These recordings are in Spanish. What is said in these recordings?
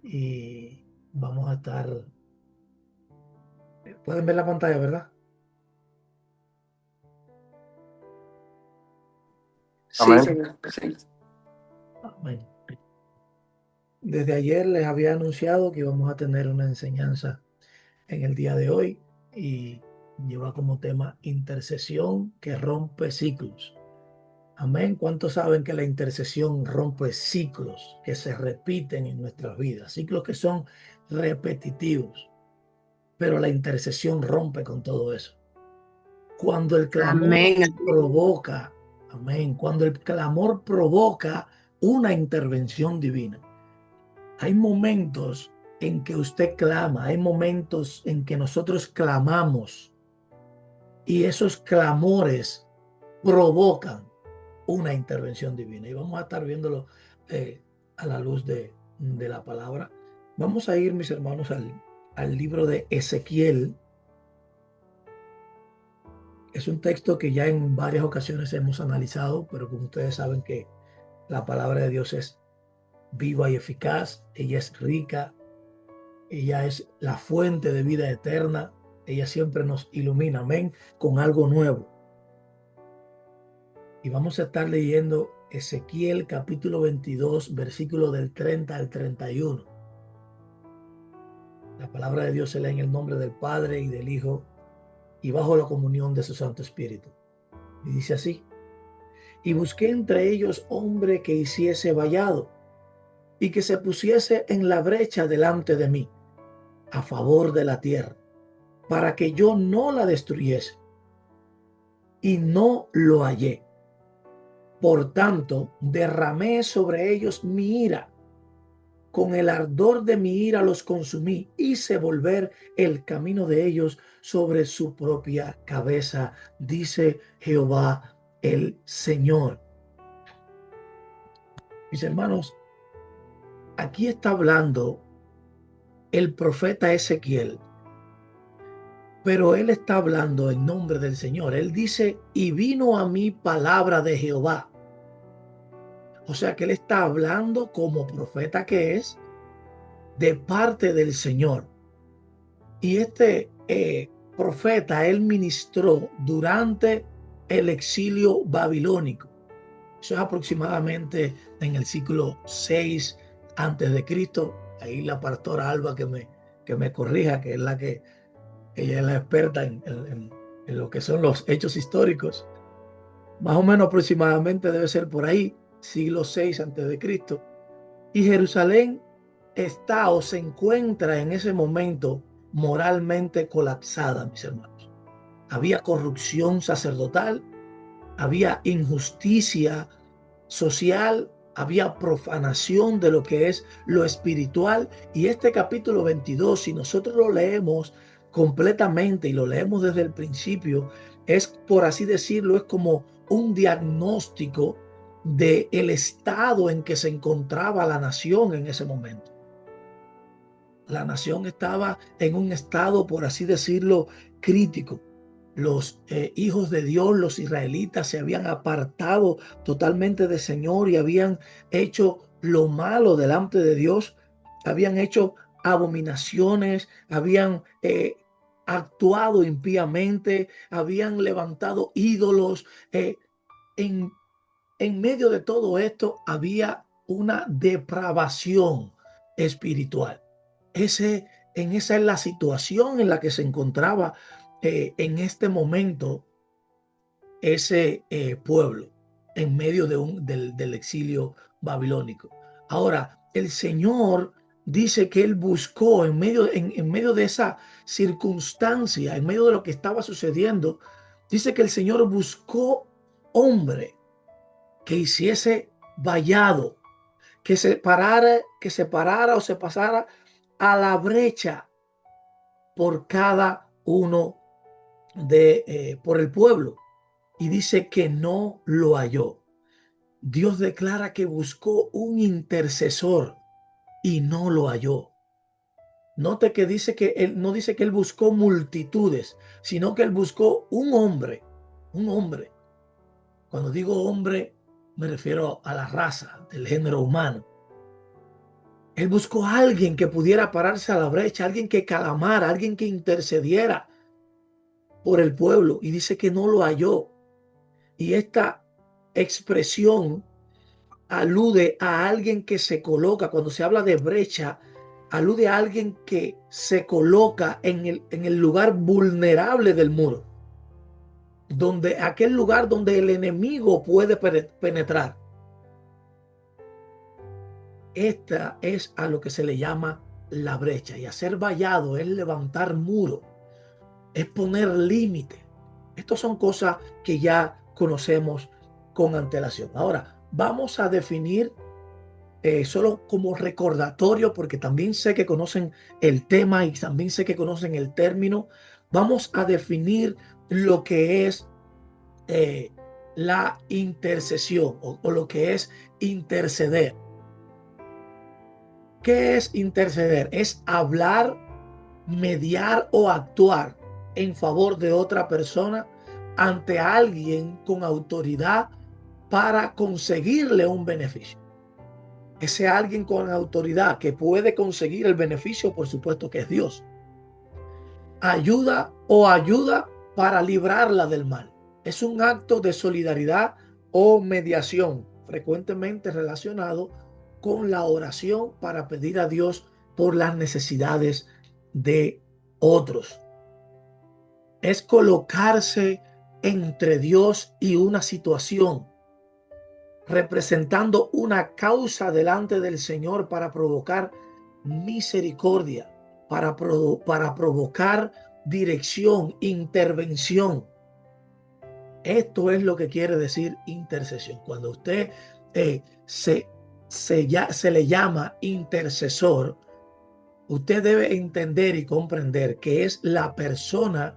Y vamos a estar... Pueden ver la pantalla, ¿verdad? Sí, Amén. señor. Sí. Amén. Desde ayer les había anunciado que íbamos a tener una enseñanza en el día de hoy y lleva como tema intercesión que rompe ciclos. Amén. ¿Cuántos saben que la intercesión rompe ciclos que se repiten en nuestras vidas? Ciclos que son repetitivos, pero la intercesión rompe con todo eso. Cuando el clamor Amén. provoca, amén, cuando el clamor provoca una intervención divina. Hay momentos en que usted clama, hay momentos en que nosotros clamamos y esos clamores provocan una intervención divina. Y vamos a estar viéndolo a la luz de la palabra. Vamos a ir, mis hermanos, al libro de Ezequiel. Es un texto que ya en varias ocasiones hemos analizado, pero como ustedes saben que la palabra de Dios es viva y eficaz, ella es rica, ella es la fuente de vida eterna, ella siempre nos ilumina, amén, con algo nuevo. Y vamos a estar leyendo Ezequiel capítulo 22, versículo del 30 al 31. La palabra de Dios se lee en el nombre del Padre y del Hijo y bajo la comunión de su Santo Espíritu. Y dice así: y busqué entre ellos hombre que hiciese vallado y que se pusiese en la brecha delante de mí, a favor de la tierra, para que yo no la destruyese. Y no lo hallé. Por tanto, derramé sobre ellos mi ira. Con el ardor de mi ira los consumí. Hice volver el camino de ellos sobre su propia cabeza, dice Jehová el Señor. Mis hermanos, aquí está hablando el profeta Ezequiel, pero él está hablando en nombre del Señor. Él dice, y vino a mí palabra de Jehová. O sea que él está hablando como profeta que es de parte del Señor. Y este profeta, él ministró durante el exilio babilónico. Eso es aproximadamente en el siglo 6 antes de Cristo. Ahí la pastora Alba que me corrija, que es la que ella es la experta en lo que son los hechos históricos. Más o menos aproximadamente debe ser por ahí, siglo 6 antes de Cristo. Y Jerusalén está o se encuentra en ese momento moralmente colapsada, mis hermanos. Había corrupción sacerdotal, había injusticia social, había profanación de lo que es lo espiritual. Y este capítulo 22, si nosotros lo leemos completamente y lo leemos desde el principio, es, por así decirlo, es como un diagnóstico del estado en que se encontraba la nación en ese momento. La nación estaba en un estado, por así decirlo, crítico. Los hijos de Dios, los israelitas, se habían apartado totalmente del Señor y habían hecho lo malo delante de Dios. Habían hecho abominaciones, habían actuado impíamente, habían levantado ídolos. En, en medio de todo esto había una depravación espiritual. Esa es la situación en la que se encontraba en este momento ese pueblo en medio del exilio babilónico. Ahora, el Señor dice que Él buscó en medio de esa circunstancia, en medio de lo que estaba sucediendo, dice que el Señor buscó hombre que hiciese vallado, que se parara o se pasara a la brecha por cada uno por el pueblo. Y dice que no lo halló. Dios declara que buscó un intercesor y no lo halló. Note que dice que él no dice que él buscó multitudes, sino que él buscó un hombre, un hombre. Cuando digo hombre, me refiero a la raza del género humano. Él buscó a alguien que pudiera pararse a la brecha, alguien que clamara, alguien que intercediera por el pueblo, y dice que no lo halló. Y esta expresión alude a alguien que se coloca, cuando se habla de brecha, alude a alguien que se coloca en el lugar vulnerable del muro, donde aquel lugar donde el enemigo puede penetrar. Esta es a lo que se le llama la brecha, y hacer vallado es levantar muro, es poner límite. Estas son cosas que ya conocemos con antelación. Ahora, vamos a definir solo como recordatorio, porque también sé que conocen el tema y también sé que conocen el término. Vamos a definir lo que es la intercesión o lo que es interceder. ¿Qué es interceder? Es hablar, mediar o actuar en favor de otra persona ante alguien con autoridad para conseguirle un beneficio. Ese alguien con autoridad que puede conseguir el beneficio, por supuesto que es Dios. Ayuda para librarla del mal. Es un acto de solidaridad o mediación, frecuentemente relacionado con la oración para pedir a Dios por las necesidades de otros. Es colocarse entre Dios y una situación, representando una causa delante del Señor para provocar misericordia, para provocar dirección, intervención. Esto es lo que quiere decir intercesión. Cuando usted se le llama intercesor, usted debe entender y comprender que es la persona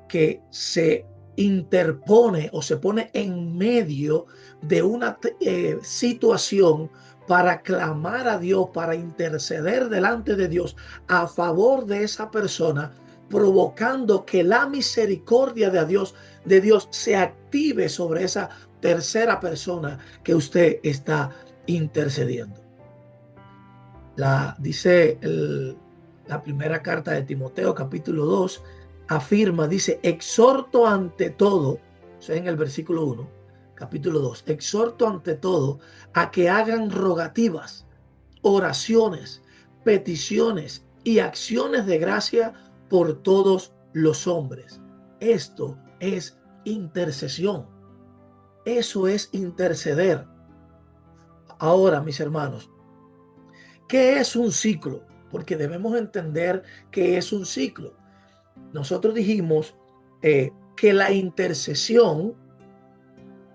que se interpone o se pone en medio de una situación para clamar a Dios, para interceder delante de Dios a favor de esa persona, provocando que la misericordia de Dios se active sobre esa tercera persona que usted está intercediendo. Dice la primera carta de Timoteo, capítulo 2, afirma, dice, exhorto ante todo, o sea, en el versículo 1, capítulo 2, exhorto ante todo a que hagan rogativas, oraciones, peticiones y acciones de gracia por todos los hombres. Esto es intercesión. Eso es interceder. Ahora, mis hermanos, ¿qué es un ciclo? Porque debemos entender qué es un ciclo. Nosotros dijimos que la intercesión,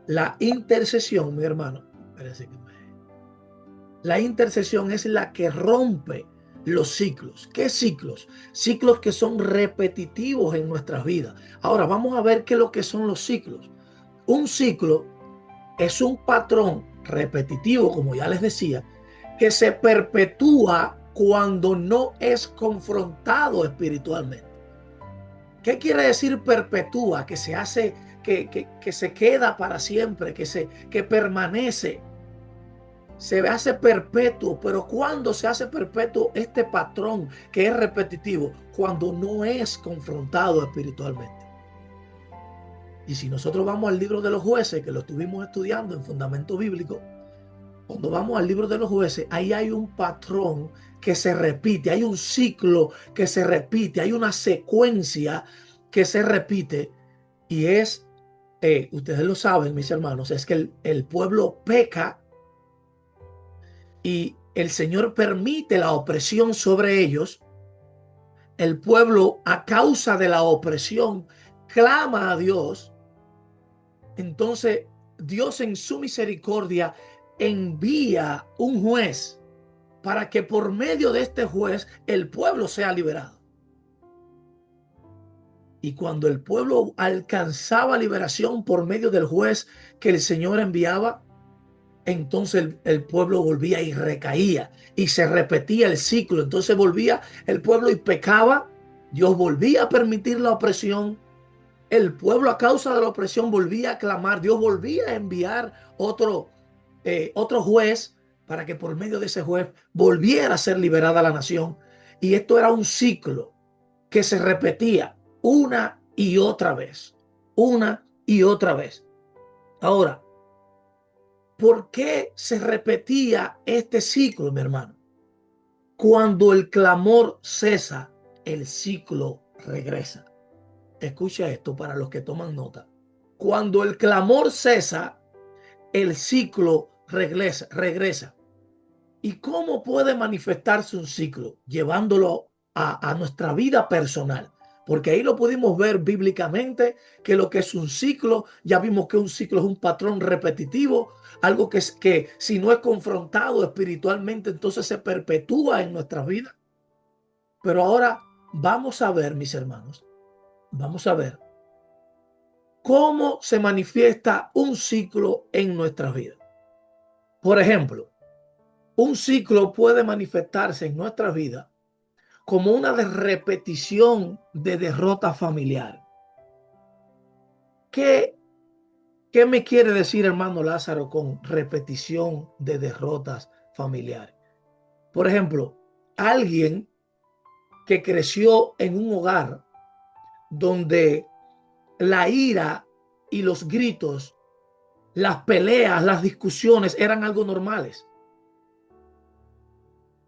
mi hermano, la intercesión es la que rompe los ciclos. ¿Qué ciclos? Ciclos que son repetitivos en nuestras vidas. Ahora vamos a ver qué es lo que son los ciclos. Un ciclo es un patrón repetitivo, como ya les decía, que se perpetúa cuando no es confrontado espiritualmente. ¿Qué quiere decir perpetúa? Que se hace, que se queda para siempre, que permanece. Se hace perpetuo, pero cuando se hace perpetuo este patrón que es repetitivo, cuando no es confrontado espiritualmente. Y si nosotros vamos al libro de los jueces, que lo estuvimos estudiando en Fundamento Bíblico, cuando vamos al libro de los jueces, ahí hay un patrón que se repite, hay un ciclo que se repite, hay una secuencia que se repite, y es, ustedes lo saben, mis hermanos, es que el pueblo peca y el Señor permite la opresión sobre ellos. El pueblo, a causa de la opresión, clama a Dios. Entonces, Dios en su misericordia envía un juez para que por medio de este juez el pueblo sea liberado. Y cuando el pueblo alcanzaba liberación por medio del juez que el Señor enviaba, entonces el pueblo volvía y recaía y se repetía el ciclo. Entonces volvía el pueblo y pecaba. Dios volvía a permitir la opresión. El pueblo, a causa de la opresión, volvía a clamar. Dios volvía a enviar otro otro juez para que por medio de ese juez volviera a ser liberada la nación. Y esto era un ciclo que se repetía una y otra vez, una y otra vez. Ahora, ¿por qué se repetía este ciclo, mi hermano? Cuando el clamor cesa, el ciclo regresa. Escucha esto para los que toman nota. Cuando el clamor cesa, el ciclo regresa. ¿Y cómo puede manifestarse un ciclo? Llevándolo a nuestra vida personal. Porque ahí lo pudimos ver bíblicamente, que lo que es un ciclo, ya vimos que un ciclo es un patrón repetitivo, algo que si no es confrontado espiritualmente, entonces se perpetúa en nuestras vidas. Pero ahora vamos a ver, mis hermanos, vamos a ver cómo se manifiesta un ciclo en nuestras vidas. Por ejemplo, un ciclo puede manifestarse en nuestra vida como una repetición de derrota familiar. ¿Qué me quiere decir, hermano Lázaro, con repetición de derrotas familiares? Por ejemplo, alguien que creció en un hogar donde la ira y los gritos, las peleas, las discusiones eran algo normales.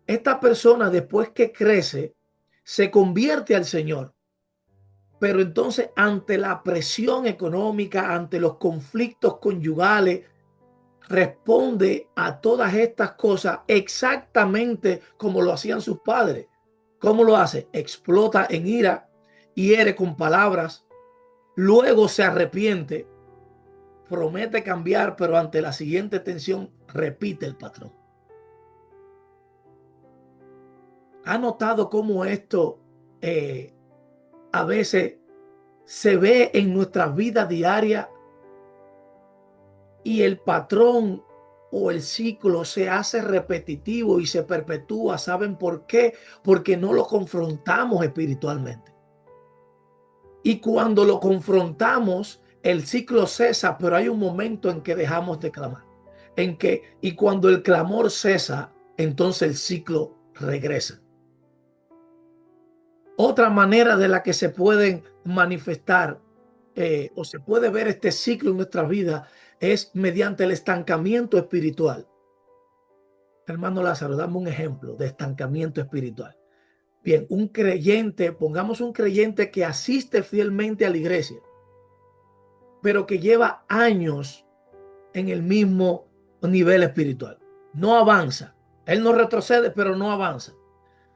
Esta persona, después que crece, se convierte al Señor. Pero entonces, ante la presión económica, ante los conflictos conyugales, responde a todas estas cosas exactamente como lo hacían sus padres. ¿Cómo lo hace? Explota en ira, hiere con palabras, luego se arrepiente, promete cambiar, pero ante la siguiente tensión repite el patrón. ¿Ha notado cómo esto a veces se ve en nuestra vida diaria y el patrón o el ciclo se hace repetitivo y se perpetúa? ¿Saben por qué? Porque no lo confrontamos espiritualmente. Y cuando lo confrontamos, el ciclo cesa, pero hay un momento en que dejamos de clamar. Y cuando el clamor cesa, entonces el ciclo regresa. Otra manera de la que se pueden manifestar o se puede ver este ciclo en nuestra vida es mediante el estancamiento espiritual. Hermano Lázaro, dame un ejemplo de estancamiento espiritual. Bien, un creyente, pongamos un creyente que asiste fielmente a la iglesia, pero que lleva años en el mismo nivel espiritual. No avanza. Él no retrocede, pero no avanza.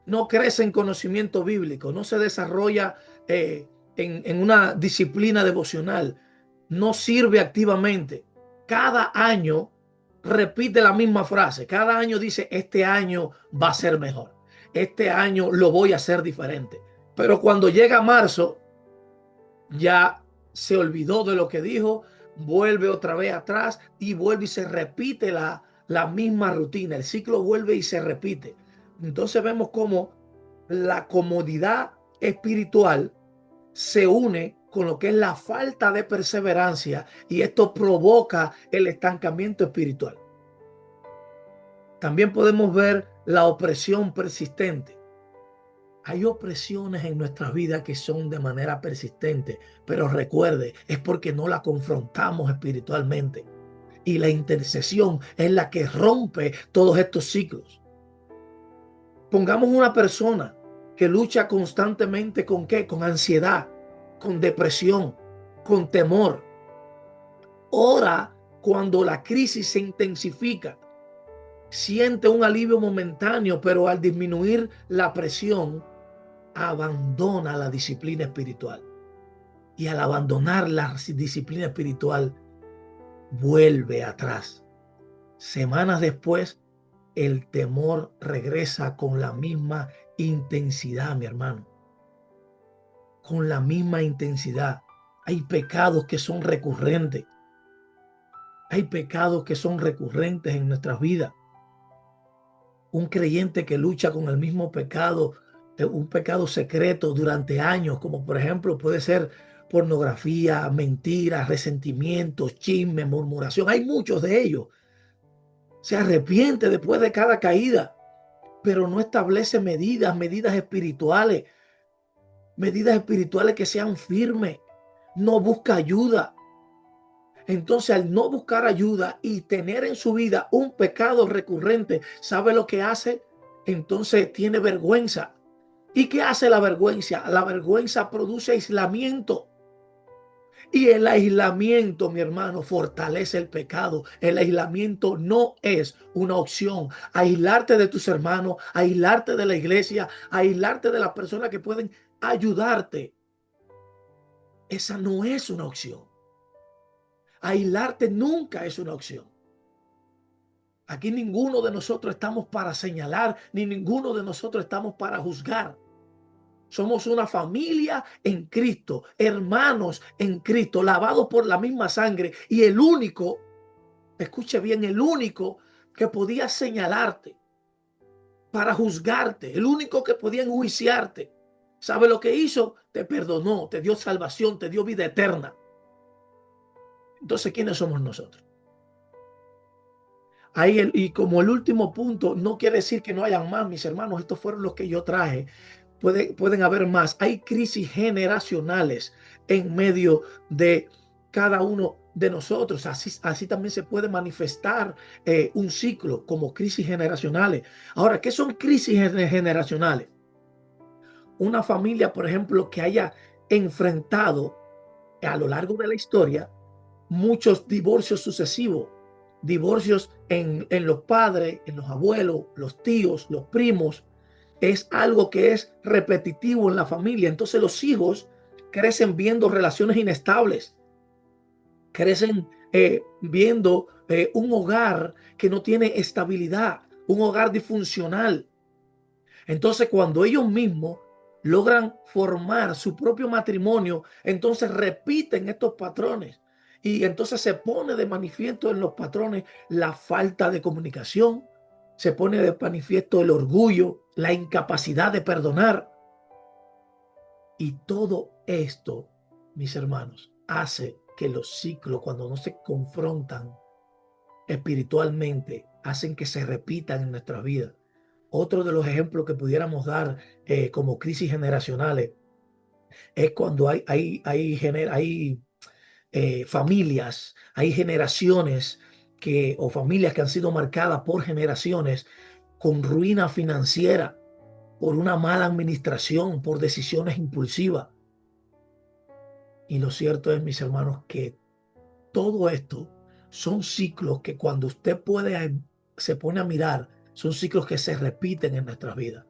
No crece en conocimiento bíblico, no se desarrolla en una disciplina devocional, no sirve activamente. Cada año repite la misma frase, cada año dice, este año va a ser mejor, este año lo voy a hacer diferente. Pero cuando llega marzo, ya se olvidó de lo que dijo, vuelve otra vez atrás y vuelve y se repite la misma rutina, el ciclo vuelve y se repite. Entonces vemos cómo la comodidad espiritual se une con lo que es la falta de perseverancia y esto provoca el estancamiento espiritual. También podemos ver la opresión persistente. Hay opresiones en nuestras vidas que son de manera persistente, pero recuerde, es porque no la confrontamos espiritualmente. Y la intercesión es la que rompe todos estos ciclos. Pongamos una persona que lucha constantemente ¿con qué? Con ansiedad, con depresión, con temor. Ora cuando la crisis se intensifica. Siente un alivio momentáneo, pero al disminuir la presión, abandona la disciplina espiritual. Y al abandonar la disciplina espiritual, vuelve atrás. Semanas después, el temor regresa con la misma intensidad, mi hermano. Con la misma intensidad. Hay pecados que son recurrentes. Hay pecados que son recurrentes en nuestras vidas. Un creyente que lucha con el mismo pecado, un pecado secreto durante años, como por ejemplo puede ser pornografía, mentiras, resentimientos, chisme, murmuración. Hay muchos de ellos. Se arrepiente después de cada caída, pero no establece medidas espirituales que sean firmes. No busca ayuda. Entonces, al no buscar ayuda y tener en su vida un pecado recurrente, ¿sabe lo que hace? Entonces tiene vergüenza. ¿Y qué hace la vergüenza? La vergüenza produce aislamiento. Y el aislamiento, mi hermano, fortalece el pecado. El aislamiento no es una opción. Aislarte de tus hermanos, aislarte de la iglesia, aislarte de las personas que pueden ayudarte. Esa no es una opción. Aislarte nunca es una opción. Aquí ninguno de nosotros estamos para señalar, ni ninguno de nosotros estamos para juzgar. Somos una familia en Cristo, hermanos en Cristo, lavados por la misma sangre. Y el único, escuche bien, el único que podía señalarte para juzgarte, el único que podía enjuiciarte, ¿sabe lo que hizo? Te perdonó, te dio salvación, te dio vida eterna. Entonces, ¿quiénes somos nosotros? Ahí y como el último punto, no quiere decir que no hayan más, mis hermanos, estos fueron los que yo traje. Pueden haber más. Hay crisis generacionales en medio de cada uno de nosotros. Así también se puede manifestar un ciclo como crisis generacionales. Ahora, ¿qué son crisis generacionales? Una familia, por ejemplo, que haya enfrentado a lo largo de la historia muchos divorcios sucesivos, divorcios en los padres, en los abuelos, los tíos, los primos, es algo que es repetitivo en la familia. Entonces los hijos crecen viendo relaciones inestables, crecen viendo un hogar que no tiene estabilidad, un hogar disfuncional. Entonces, cuando ellos mismos logran formar su propio matrimonio, entonces repiten estos patrones. Y entonces se pone de manifiesto en los patrones la falta de comunicación, se pone de manifiesto el orgullo, la incapacidad de perdonar. Y todo esto, mis hermanos, hace que los ciclos, cuando no se confrontan espiritualmente, hacen que se repitan en nuestra vida. Otro de los ejemplos que pudiéramos dar como crisis generacionales es cuando hay familias, hay generaciones o familias que han sido marcadas por generaciones con ruina financiera, por una mala administración, por decisiones impulsivas. Y lo cierto es, mis hermanos, que todo esto son ciclos que cuando se pone a mirar, son ciclos que se repiten en nuestras vidas.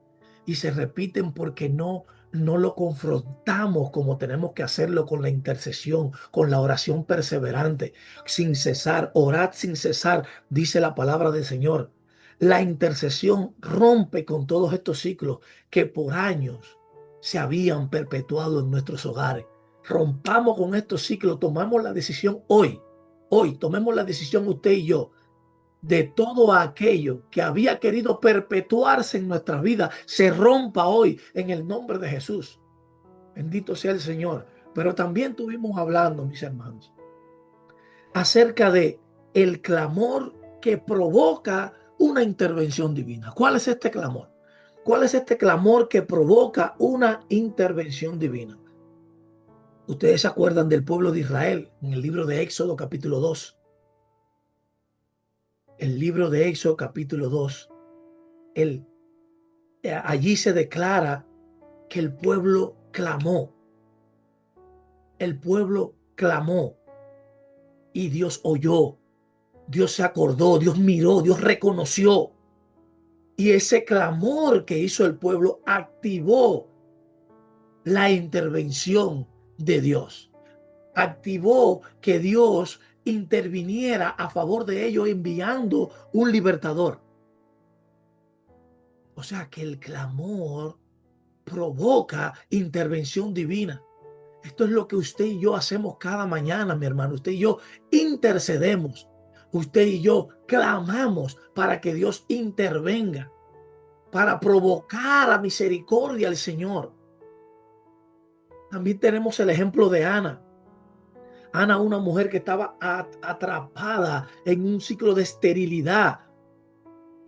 Y se repiten porque no lo confrontamos como tenemos que hacerlo con la intercesión, con la oración perseverante, sin cesar, orad sin cesar, dice la palabra del Señor. La intercesión rompe con todos estos ciclos que por años se habían perpetuado en nuestros hogares. Rompamos con estos ciclos, tomamos la decisión hoy tomemos la decisión usted y yo de todo aquello que había querido perpetuarse en nuestra vida, se rompa hoy en el nombre de Jesús. Bendito sea el Señor. Pero también estuvimos hablando, mis hermanos, acerca de el clamor que provoca una intervención divina. ¿Cuál es este clamor? ¿Cuál es este clamor que provoca una intervención divina? Ustedes se acuerdan del pueblo de Israel en el libro de Éxodo capítulo 2. El libro de Éxodo capítulo 2. Allí se declara que el pueblo clamó. El pueblo clamó y Dios oyó. Dios se acordó, Dios miró, Dios reconoció. Y ese clamor que hizo el pueblo activó la intervención de Dios. Activó que Dios interviniera a favor de ellos enviando un libertador. O sea que el clamor provoca intervención divina. Esto es lo que usted y yo hacemos cada mañana, mi hermano. Usted y yo intercedemos. Usted y yo clamamos para que Dios intervenga, para provocar a misericordia al Señor. También tenemos el ejemplo de Ana. Ana, una mujer que estaba atrapada en un ciclo de esterilidad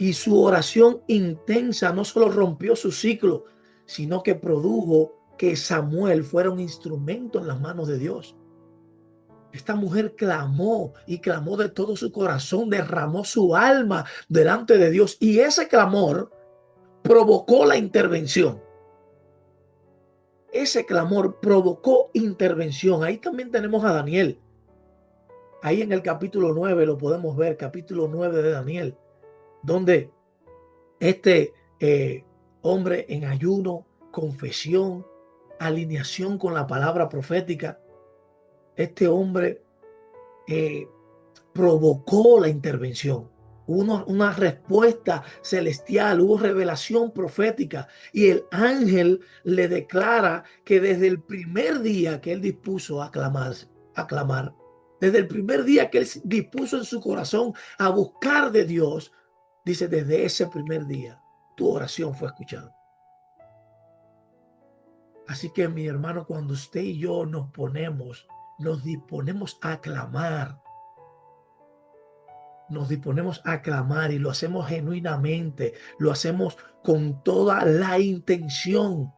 Y su oración intensa no solo rompió su ciclo, sino que produjo que Samuel fuera un instrumento en las manos de Dios. Esta mujer clamó y clamó de todo su corazón, derramó su alma delante de Dios y ese clamor provocó la intervención. Ese clamor provocó intervención. Ahí también tenemos a Daniel. Ahí en el capítulo 9 lo podemos ver, capítulo 9 de Daniel, donde este hombre en ayuno, confesión, alineación con la palabra profética, este hombre provocó la intervención. Hubo una respuesta celestial, hubo revelación profética y el ángel le declara que desde el primer día que él dispuso a clamar, desde el primer día que él dispuso en su corazón a buscar de Dios, dice, desde ese primer día tu oración fue escuchada. Así que mi hermano, cuando usted y yo nos disponemos a clamar, y lo hacemos genuinamente, lo hacemos con toda la intención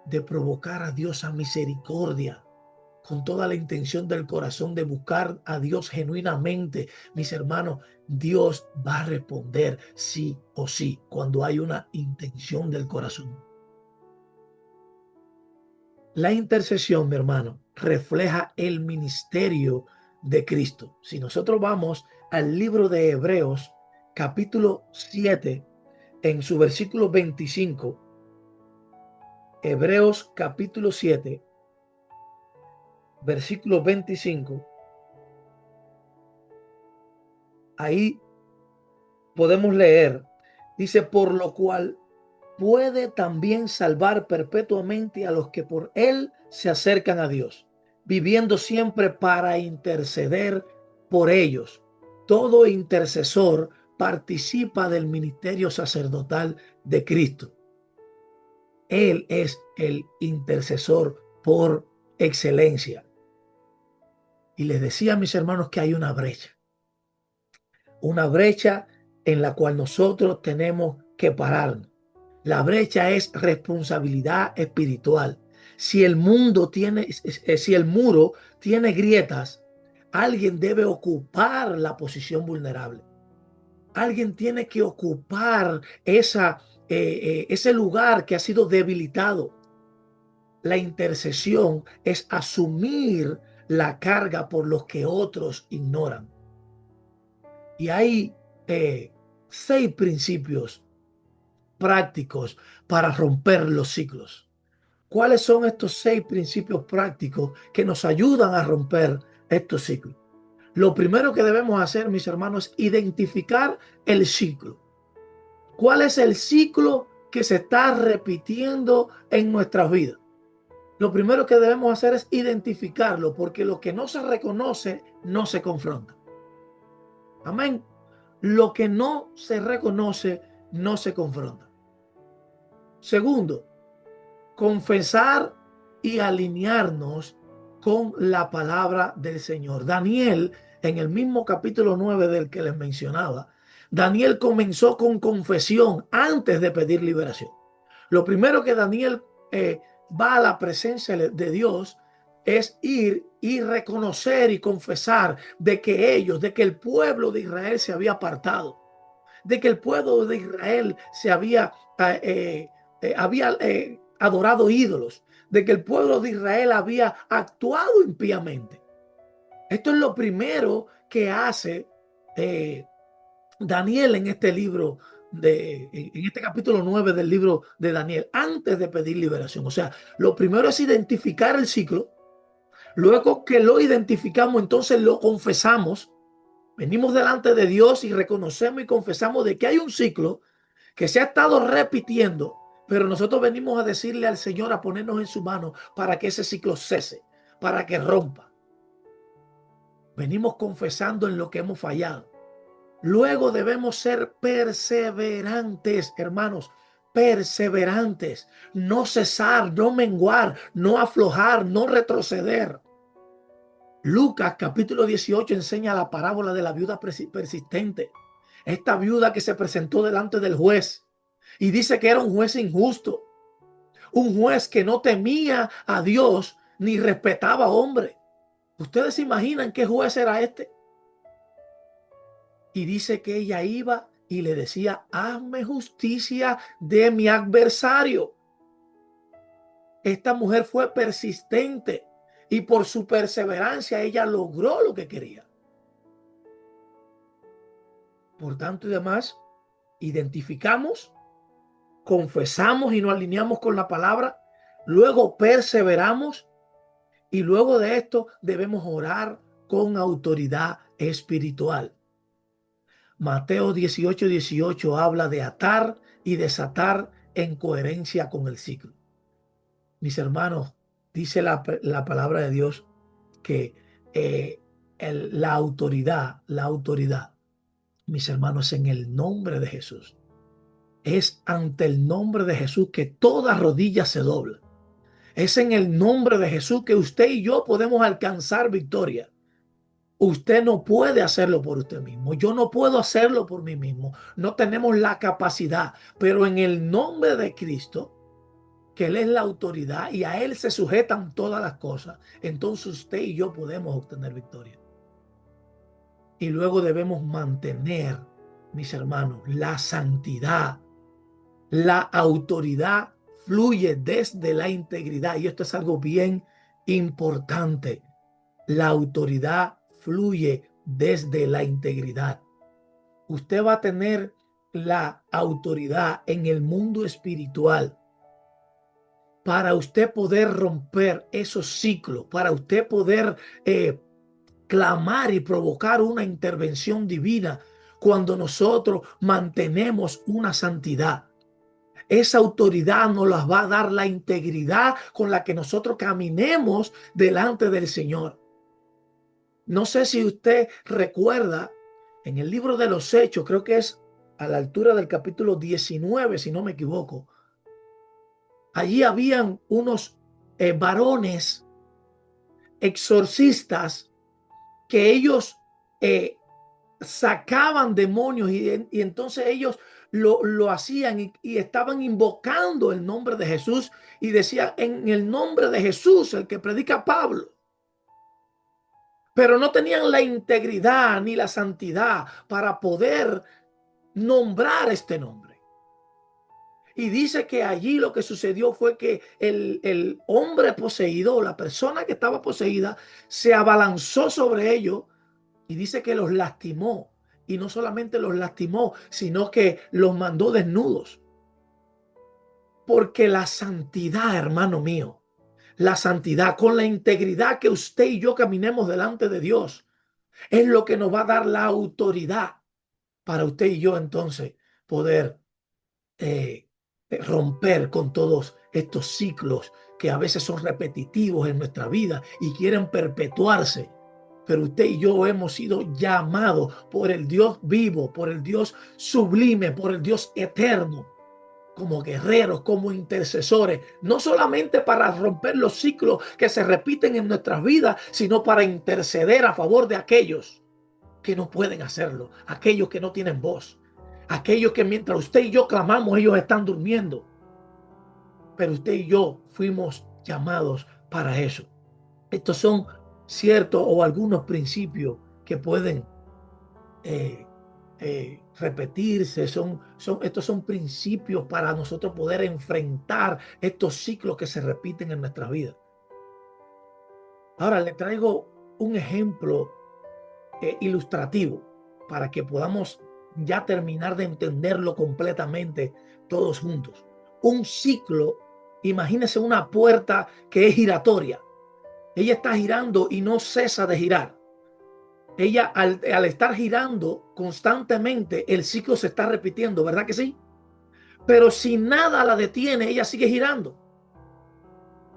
de provocar a Dios a misericordia, con toda la intención del corazón de buscar a Dios genuinamente, mis hermanos, Dios va a responder sí o sí cuando hay una intención del corazón. La intercesión, mi hermano, refleja el ministerio de Cristo. Si nosotros vamos al libro de Hebreos, capítulo 7, en su versículo 25, Hebreos capítulo 7, versículo 25, ahí podemos leer, dice, por lo cual puede también salvar perpetuamente a los que por él se acercan a Dios, viviendo siempre para interceder por ellos. Todo intercesor participa del ministerio sacerdotal de Cristo. Él es el intercesor por excelencia. Y les decía a mis hermanos que hay una brecha en la cual nosotros tenemos que pararnos. La brecha es responsabilidad espiritual. Si el muro tiene grietas, alguien debe ocupar la posición vulnerable. Alguien tiene que ocupar ese lugar que ha sido debilitado. La intercesión es asumir la carga por los que otros ignoran. Y hay 6 principios prácticos para romper los ciclos. ¿Cuáles son estos 6 principios prácticos que nos ayudan a romper estos ciclos? Lo primero que debemos hacer, mis hermanos, es identificar el ciclo. ¿Cuál es el ciclo que se está repitiendo en nuestras vidas? Lo primero que debemos hacer es identificarlo, porque lo que no se reconoce no se confronta. Amén. Lo que no se reconoce no se confronta. Segundo, confesar y alinearnos con la palabra del Señor. Daniel, en el mismo capítulo 9 del que les mencionaba, Daniel comenzó con confesión antes de pedir liberación. Lo primero que Daniel va a la presencia de Dios es ir y reconocer y confesar de que el pueblo de Israel se había apartado, de que el pueblo de Israel se había adorado ídolos, de que el pueblo de Israel había actuado impíamente. Esto es lo primero que hace Daniel en este libro, en este capítulo 9 del libro de Daniel, antes de pedir liberación. O sea, lo primero es identificar el ciclo. Luego que lo identificamos, entonces lo confesamos. Venimos delante de Dios y reconocemos y confesamos de que hay un ciclo que se ha estado repitiendo, pero nosotros venimos a decirle al Señor, a ponernos en su mano para que ese ciclo cese, para que rompa. Venimos confesando en lo que hemos fallado. Luego debemos ser perseverantes, hermanos, perseverantes, no cesar, no menguar, no aflojar, no retroceder. Lucas capítulo 18 enseña la parábola de la viuda persistente. Esta viuda que se presentó delante del juez y dice que era un juez injusto, un juez que no temía a Dios ni respetaba a hombre. ¿Ustedes se imaginan qué juez era este? Y dice que ella iba y le decía, hazme justicia de mi adversario. Esta mujer fue persistente y por su perseverancia ella logró lo que quería. Por tanto y demás, identificamos, confesamos y nos alineamos con la palabra, luego perseveramos y luego de esto debemos orar con autoridad espiritual. Mateo 18:18 habla de atar y desatar en coherencia con el ciclo. Mis hermanos, dice la palabra de Dios que la autoridad, mis hermanos, en el nombre de Jesús. Es ante el nombre de Jesús que toda rodilla se dobla. Es en el nombre de Jesús que usted y yo podemos alcanzar victoria. Usted no puede hacerlo por usted mismo. Yo no puedo hacerlo por mí mismo. No tenemos la capacidad. Pero en el nombre de Cristo, que Él es la autoridad y a Él se sujetan todas las cosas, entonces usted y yo podemos obtener victoria. Y luego debemos mantener, mis hermanos, la santidad. La autoridad fluye desde la integridad. Y esto es algo bien importante. La autoridad fluye desde la integridad. Usted va a tener la autoridad en el mundo espiritual para usted poder romper esos ciclos, para usted poder clamar y provocar una intervención divina cuando nosotros mantenemos una santidad. Esa autoridad nos las va a dar la integridad con la que nosotros caminemos delante del Señor. No sé si usted recuerda en el libro de los Hechos, creo que es a la altura del capítulo 19, si no me equivoco. Allí habían unos varones exorcistas que ellos sacaban demonios y entonces ellos lo hacían y estaban invocando el nombre de Jesús y decían en el nombre de Jesús, el que predica Pablo. Pero no tenían la integridad ni la santidad para poder nombrar este nombre. Y dice que allí lo que sucedió fue que el hombre poseído, la persona que estaba poseída, se abalanzó sobre ellos y dice que los lastimó. Y no solamente los lastimó, sino que los mandó desnudos. Porque la santidad, hermano mío, la santidad con la integridad que usted y yo caminemos delante de Dios, es lo que nos va a dar la autoridad para usted y yo entonces poder romper con todos estos ciclos que a veces son repetitivos en nuestra vida y quieren perpetuarse. Pero usted y yo hemos sido llamados por el Dios vivo, por el Dios sublime, por el Dios eterno, como guerreros, como intercesores, no solamente para romper los ciclos que se repiten en nuestras vidas, sino para interceder a favor de aquellos que no pueden hacerlo, aquellos que no tienen voz, aquellos que mientras usted y yo clamamos, ellos están durmiendo. Pero usted y yo fuimos llamados para eso. Estos son ciertos o algunos principios que pueden repetirse. Estos son principios para nosotros poder enfrentar estos ciclos que se repiten en nuestra vida. Ahora le traigo un ejemplo ilustrativo para que podamos ya terminar de entenderlo completamente todos juntos. Un ciclo, imagínese una puerta que es giratoria. Ella está girando y no cesa de girar. Ella al estar girando constantemente, el ciclo se está repitiendo, ¿verdad que sí? Pero si nada la detiene, ella sigue girando.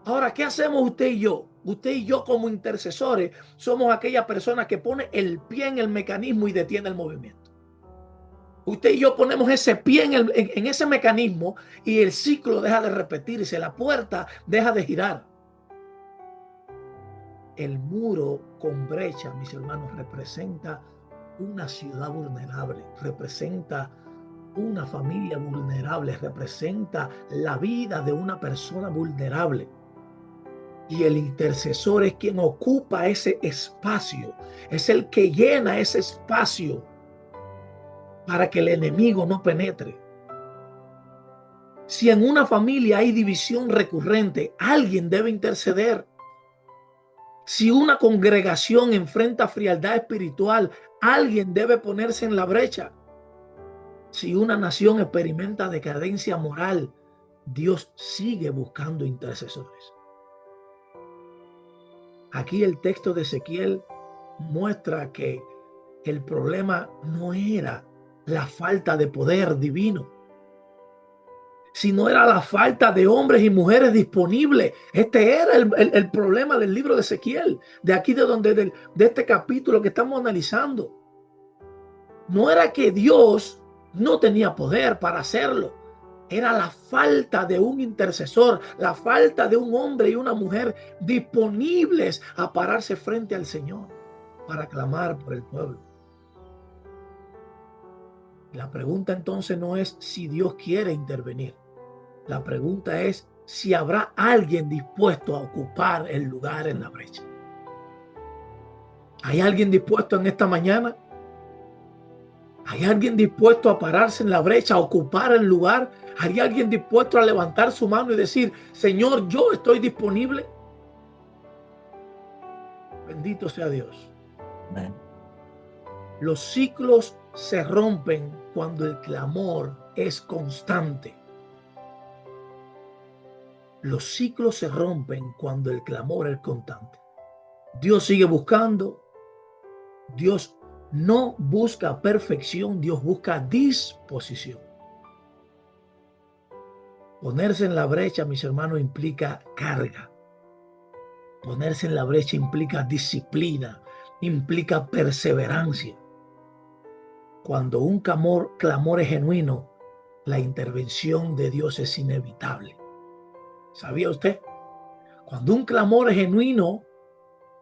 Ahora, ¿qué hacemos usted y yo? Usted y yo como intercesores somos aquella persona que pone el pie en el mecanismo y detiene el movimiento. Usted y yo ponemos ese pie en ese mecanismo y el ciclo deja de repetirse, la puerta deja de girar. El muro con brecha, mis hermanos, representa una ciudad vulnerable, representa una familia vulnerable, representa la vida de una persona vulnerable. Y el intercesor es quien ocupa ese espacio, es el que llena ese espacio para que el enemigo no penetre. Si en una familia hay división recurrente, alguien debe interceder. Si una congregación enfrenta frialdad espiritual, alguien debe ponerse en la brecha. Si una nación experimenta decadencia moral, Dios sigue buscando intercesores. Aquí el texto de Ezequiel muestra que el problema no era la falta de poder divino, sino era la falta de hombres y mujeres disponibles. Este era el problema del libro de Ezequiel, de aquí de este capítulo que estamos analizando. No era que Dios no tenía poder para hacerlo, era la falta de un intercesor, la falta de un hombre y una mujer disponibles a pararse frente al Señor para clamar por el pueblo. La pregunta entonces no es si Dios quiere intervenir. La pregunta es si habrá alguien dispuesto a ocupar el lugar en la brecha. ¿Hay alguien dispuesto en esta mañana? ¿Hay alguien dispuesto a pararse en la brecha, a ocupar el lugar? ¿Hay alguien dispuesto a levantar su mano y decir, Señor, yo estoy disponible? Bendito sea Dios. Amén. Los ciclos se rompen cuando el clamor es constante. Los ciclos se rompen cuando el clamor es constante. Dios sigue buscando. Dios no busca perfección, Dios busca disposición. Ponerse en la brecha, mis hermanos, implica carga. Ponerse en la brecha implica disciplina, implica perseverancia. Cuando un clamor es genuino, la intervención de Dios es inevitable. ¿Sabía usted? Cuando un clamor es genuino,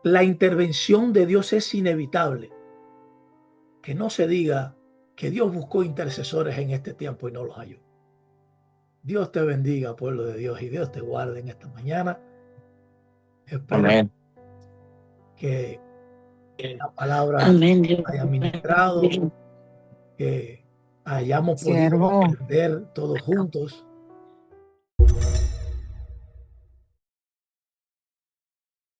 la intervención de Dios es inevitable. Que no se diga que Dios buscó intercesores en este tiempo y no los halló. Dios te bendiga, pueblo de Dios, y Dios te guarde en esta mañana. Espero Amén. Que la palabra Amén. Haya ministrado, que hayamos podido aprender todos juntos